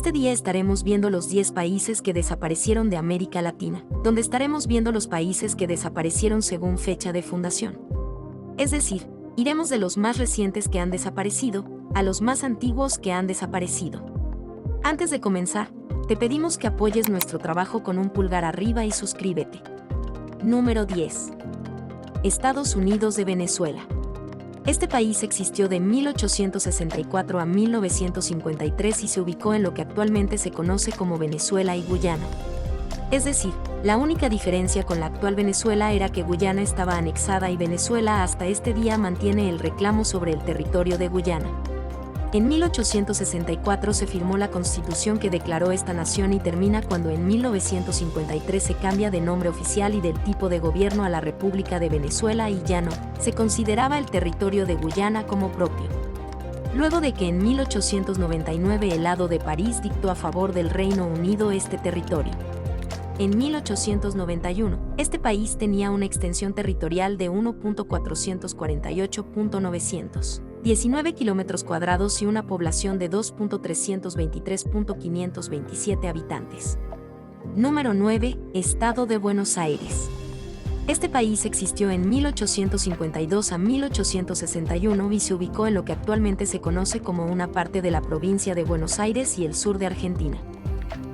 Este día estaremos viendo los 10 países que desaparecieron de América Latina, donde estaremos viendo los países que desaparecieron según fecha de fundación. Es decir, iremos de los más recientes que han desaparecido, a los más antiguos que han desaparecido. Antes de comenzar, te pedimos que apoyes nuestro trabajo con un pulgar arriba y suscríbete. Número 10. Estados Unidos de Venezuela. Este país existió de 1864 a 1953 y se ubicó en lo que actualmente se conoce como Venezuela y Guyana. Es decir, la única diferencia con la actual Venezuela era que Guyana estaba anexada y Venezuela hasta este día mantiene el reclamo sobre el territorio de Guyana. En 1864 se firmó la Constitución que declaró esta nación y termina cuando en 1953 se cambia de nombre oficial y del tipo de gobierno a la República de Venezuela y ya no se consideraba el territorio de Guyana como propio. Luego de que en 1899 el Lado de París dictó a favor del Reino Unido este territorio. En 1891, este país tenía una extensión territorial de 1.448.919 kilómetros cuadrados y una población de 2.323.527 habitantes. Número 9. Estado de Buenos Aires. Este país existió en 1852 a 1861 y se ubicó en lo que actualmente se conoce como una parte de la provincia de Buenos Aires y el sur de Argentina.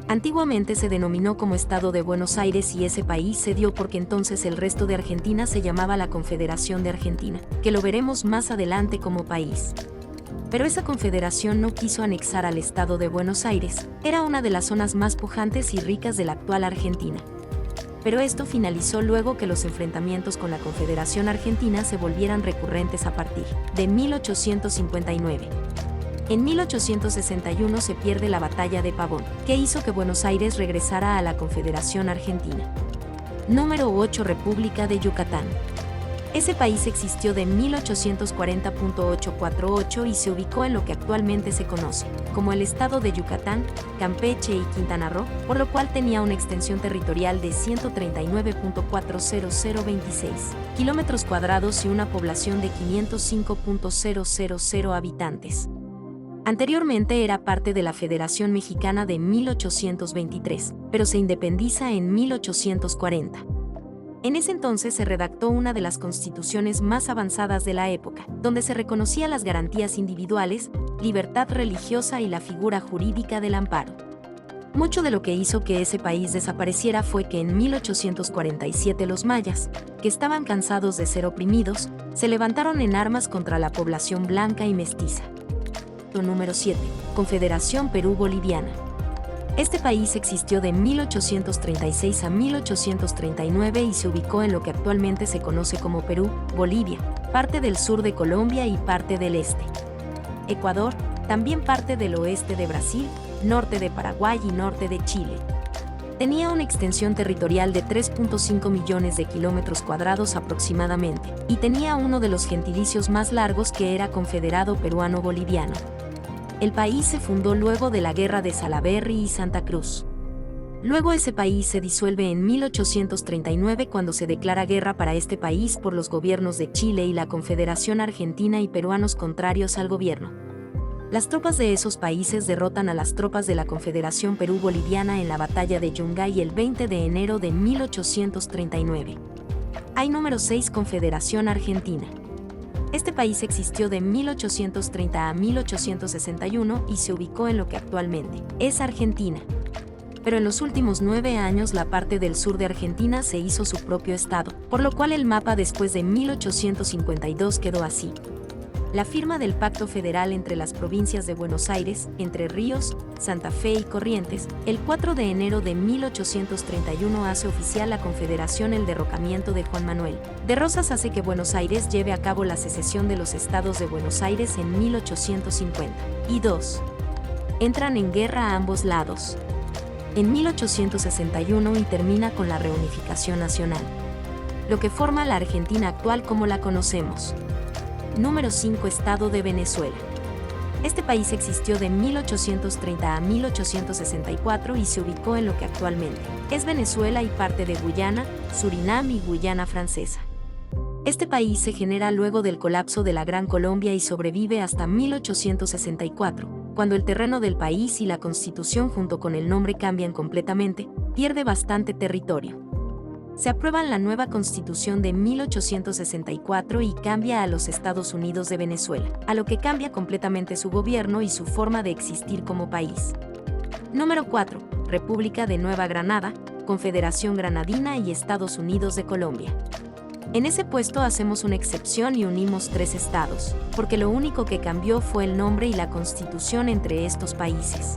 Antiguamente se denominó como Estado de Buenos Aires y ese país se dio porque entonces el resto de Argentina se llamaba la Confederación de Argentina, que lo veremos más adelante como país. Pero esa confederación no quiso anexar al Estado de Buenos Aires, era una de las zonas más pujantes y ricas de la actual Argentina. Pero esto finalizó luego que los enfrentamientos con la Confederación Argentina se volvieran recurrentes a partir de 1859. En 1861 se pierde la Batalla de Pavón, que hizo que Buenos Aires regresara a la Confederación Argentina. Número 8. República de Yucatán. Ese país existió de 1840.848 y se ubicó en lo que actualmente se conoce como el estado de Yucatán, Campeche y Quintana Roo, por lo cual tenía una extensión territorial de 139.40026 kilómetros cuadrados y una población de 505.000 habitantes. Anteriormente era parte de la Federación Mexicana de 1823, pero se independiza en 1840. En ese entonces se redactó una de las constituciones más avanzadas de la época, donde se reconocía las garantías individuales, libertad religiosa y la figura jurídica del amparo. Mucho de lo que hizo que ese país desapareciera fue que en 1847 los mayas, que estaban cansados de ser oprimidos, se levantaron en armas contra la población blanca y mestiza. Número 7. Confederación Perú-Boliviana. Este país existió de 1836 a 1839 y se ubicó en lo que actualmente se conoce como Perú, Bolivia, parte del sur de Colombia y parte del este. Ecuador, también parte del oeste de Brasil, norte de Paraguay y norte de Chile. Tenía una extensión territorial de 3.5 millones de kilómetros cuadrados aproximadamente, y tenía uno de los gentilicios más largos que era Confederado Peruano-Boliviano. El país se fundó luego de la Guerra de Salaverry y Santa Cruz. Luego ese país se disuelve en 1839 cuando se declara guerra para este país por los gobiernos de Chile y la Confederación Argentina y peruanos contrarios al gobierno. Las tropas de esos países derrotan a las tropas de la Confederación Perú-Boliviana en la batalla de Yungay el 20 de enero de 1839. Hay número 6. Confederación Argentina. Este país existió de 1830 a 1861 y se ubicó en lo que actualmente es Argentina. Pero en los últimos 9 años la parte del sur de Argentina se hizo su propio estado, por lo cual el mapa después de 1852 quedó así. La firma del Pacto Federal entre las provincias de Buenos Aires, Entre Ríos, Santa Fe y Corrientes, el 4 de enero de 1831 hace oficial la Confederación. El derrocamiento de Juan Manuel de Rosas hace que Buenos Aires lleve a cabo la secesión de los estados de Buenos Aires en 1852. Entran en guerra a ambos lados. En 1861 y termina con la reunificación nacional, lo que forma la Argentina actual como la conocemos. Número 5. Estado de Venezuela. Este país existió de 1830 a 1864 y se ubicó en lo que actualmente es Venezuela y parte de Guyana, Surinam y Guyana Francesa. Este país se genera luego del colapso de la Gran Colombia y sobrevive hasta 1864, cuando el terreno del país y la constitución junto con el nombre cambian completamente, pierde bastante territorio. Se aprueba la nueva Constitución de 1864 y cambia a los Estados Unidos de Venezuela, a lo que cambia completamente su gobierno y su forma de existir como país. Número 4. República de Nueva Granada, Confederación Granadina y Estados Unidos de Colombia. En ese puesto hacemos una excepción y unimos 3 estados, porque lo único que cambió fue el nombre y la constitución entre estos países.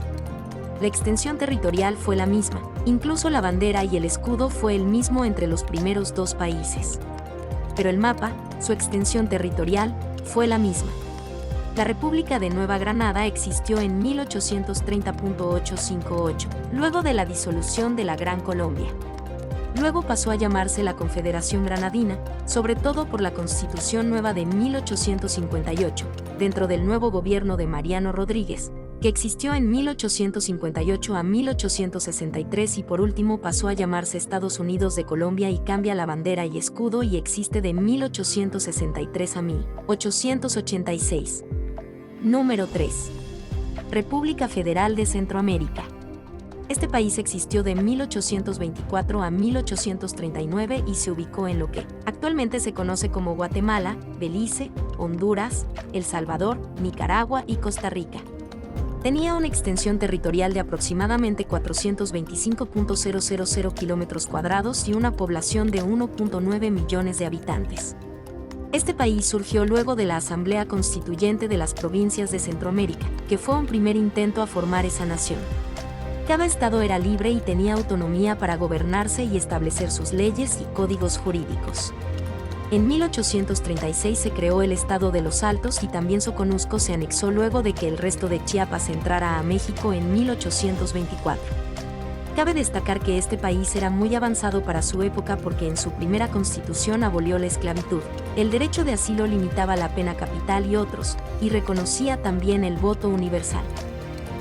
La extensión territorial fue la misma, incluso la bandera y el escudo fue el mismo entre los primeros 2 países. Pero el mapa, su extensión territorial, fue la misma. La República de Nueva Granada existió en 1830.858, luego de la disolución de la Gran Colombia. Luego pasó a llamarse la Confederación Granadina, sobre todo por la Constitución Nueva de 1858, dentro del nuevo gobierno de Mariano Rodríguez, que existió en 1858 a 1863 y por último pasó a llamarse Estados Unidos de Colombia y cambia la bandera y escudo y existe de 1863 a 1886. Número 3. República Federal de Centroamérica. Este país existió de 1824 a 1839 y se ubicó en lo que actualmente se conoce como Guatemala, Belice, Honduras, El Salvador, Nicaragua y Costa Rica. Tenía una extensión territorial de aproximadamente 425.000 kilómetros cuadrados y una población de 1.9 millones de habitantes. Este país surgió luego de la Asamblea Constituyente de las Provincias de Centroamérica, que fue un primer intento a formar esa nación. Cada estado era libre y tenía autonomía para gobernarse y establecer sus leyes y códigos jurídicos. En 1836 se creó el estado de Los Altos y también Soconusco se anexó luego de que el resto de Chiapas entrara a México en 1824. Cabe destacar que este país era muy avanzado para su época porque en su primera constitución abolió la esclavitud, el derecho de asilo limitaba la pena capital y otros, y reconocía también el voto universal.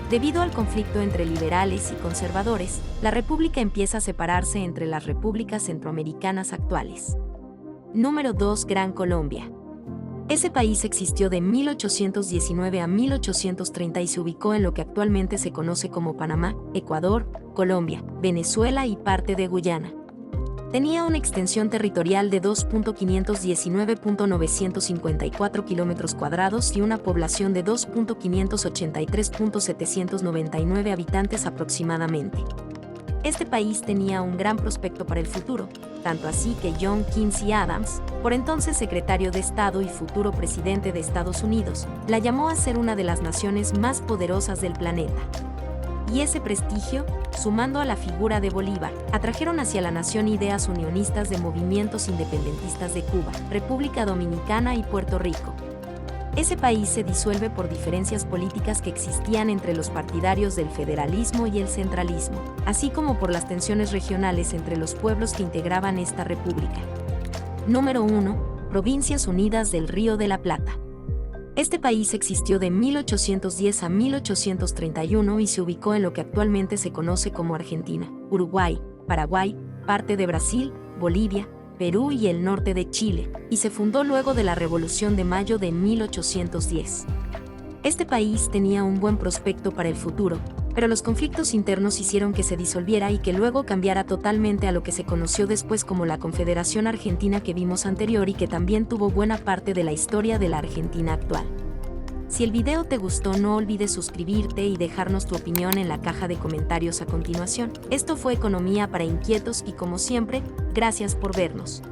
Debido al conflicto entre liberales y conservadores, la república empieza a separarse entre las repúblicas centroamericanas actuales. Número 2. Gran Colombia. Ese país existió de 1819 a 1830 y se ubicó en lo que actualmente se conoce como Panamá, Ecuador, Colombia, Venezuela y parte de Guyana. Tenía una extensión territorial de 2.519.954 kilómetros cuadrados y una población de 2.583.799 habitantes aproximadamente. Este país tenía un gran prospecto para el futuro, tanto así que John Quincy Adams, por entonces secretario de Estado y futuro presidente de Estados Unidos, la llamó a ser una de las naciones más poderosas del planeta. Y ese prestigio, sumando a la figura de Bolívar, atrajeron hacia la nación ideas unionistas de movimientos independentistas de Cuba, República Dominicana y Puerto Rico. Ese país se disuelve por diferencias políticas que existían entre los partidarios del federalismo y el centralismo, así como por las tensiones regionales entre los pueblos que integraban esta república. Número 1. Provincias Unidas del Río de la Plata. Este país existió de 1810 a 1831 y se ubicó en lo que actualmente se conoce como Argentina, Uruguay, Paraguay, parte de Brasil, Bolivia, Perú y el norte de Chile, y se fundó luego de la Revolución de Mayo de 1810. Este país tenía un buen prospecto para el futuro, pero los conflictos internos hicieron que se disolviera y que luego cambiara totalmente a lo que se conoció después como la Confederación Argentina que vimos anterior y que también tuvo buena parte de la historia de la Argentina actual. Si el video te gustó, no olvides suscribirte y dejarnos tu opinión en la caja de comentarios a continuación. Esto fue Economía para Inquietos y como siempre, gracias por vernos.